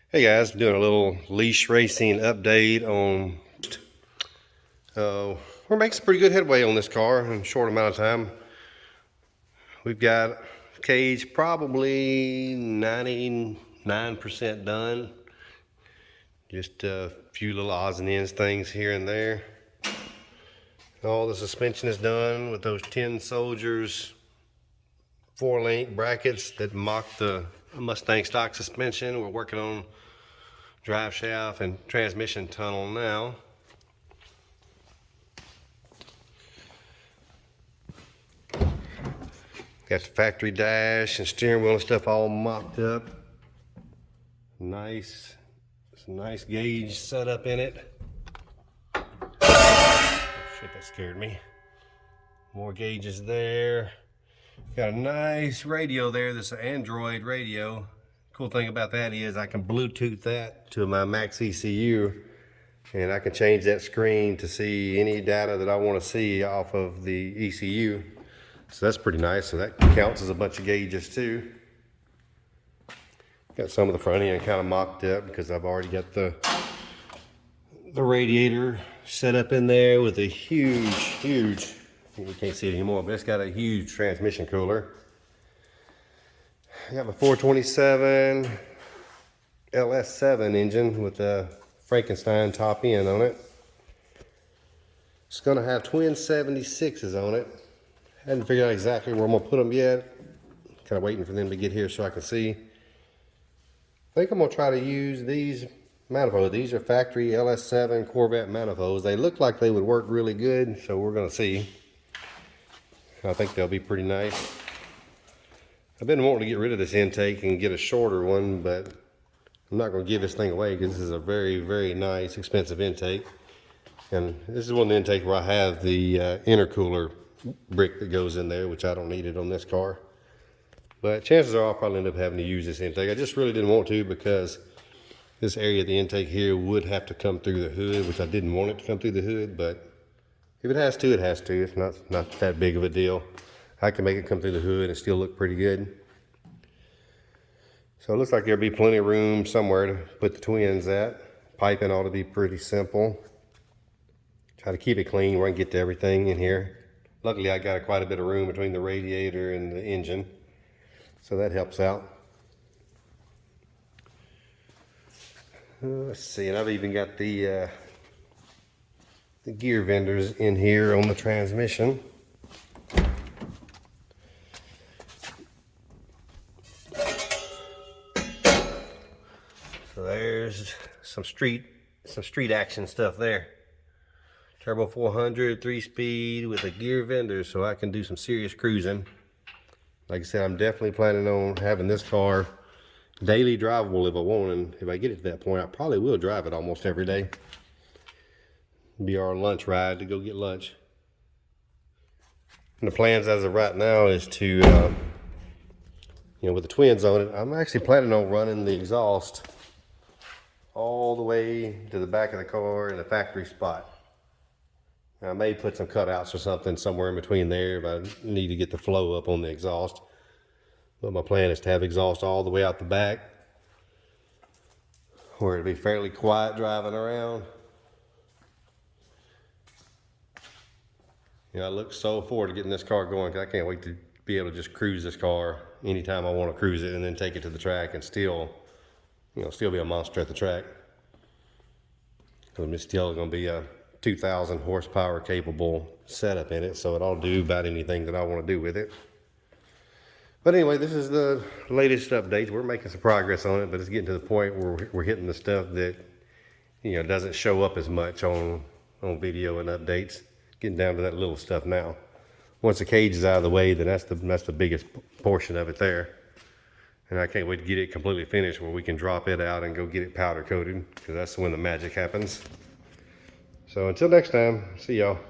Hey guys, doing a little leash racing update on. We're making some pretty good headway on this car in a short amount of time. We've got cage probably 99% done. Just a few little odds and ends things here and there. All the suspension is done with those Tin Soldiers 4-link brackets that mock the Mustang stock suspension. We're working on drive shaft and transmission tunnel now. Got the factory dash and steering wheel and stuff all mocked up. Nice, some nice gauge setup in it. Oh, shit, that scared me. More gauges there. Got a nice radio there. This is an Android radio. Cool thing about that is I can Bluetooth that to my Max ECU, and I can change that screen to see any data that I want to see off of the ECU. So that's pretty nice. So that counts as a bunch of gauges too. Got some of the front end kind of mocked up because I've already got the radiator set up in there with a huge, you can't see it anymore, but it's got a huge transmission cooler. I got my 427 LS7 engine with a Frankenstein top end on it. It's gonna have twin 76s on it. Hadn't figured out exactly where I'm gonna put them yet. Kind of waiting for them to get here so I can see. I think I'm gonna try to use these manifolds. These are factory LS7 Corvette manifolds. They look like they would work really good, so we're gonna see. I think they'll be pretty nice. I've been wanting to get rid of this intake and get a shorter one, but I'm not going to give this thing away because this is a very, very nice, expensive intake. And this is one of the intakes where I have the intercooler brick that goes in there, which I don't need it on this car. But chances are I'll probably end up having to use this intake. I just really didn't want to because this area of the intake here would have to come through the hood, which I didn't want it to come through the hood, but if it has to, it has to. It's not that big of a deal. I can make it come through the hood and still look pretty good. So it looks like there'll be plenty of room somewhere to put the twins at. Piping ought to be pretty simple. Try to keep it clean where I can get to everything in here. Luckily, I got quite a bit of room between the radiator and the engine, so that helps out. Let's see, and I've even got the gear vendors in here on the transmission. So there's some street action stuff there. Turbo 400, 3-speed with a gear vendor, so I can do some serious cruising. Like I said, I'm definitely planning on having this car daily drivable if I want, and if I get it to that point, I probably will drive it almost every day. Be our lunch ride to go get lunch. And the plans as of right now is to, with the twins on it, I'm actually planning on running the exhaust all the way to the back of the car in the factory spot. Now, I may put some cutouts or something somewhere in between there if I need to get the flow up on the exhaust. But my plan is to have exhaust all the way out the back, where it'll be fairly quiet driving around. I look so forward to getting this car going because I can't wait to be able to just cruise this car anytime I want to cruise it and then take it to the track and still be a monster at the track. It's still going to be a 2,000 horsepower capable setup in it, so it ought to do about anything that I want to do with it. But anyway, this is the latest updates. We're making some progress on it, but it's getting to the point where we're hitting the stuff that doesn't show up as much on video and updates. Getting down to that little stuff now. Once the cage is out of the way, then that's the biggest portion of it there. And I can't wait to get it completely finished where we can drop it out and go get it powder coated, because that's when the magic happens. So until next time, see y'all.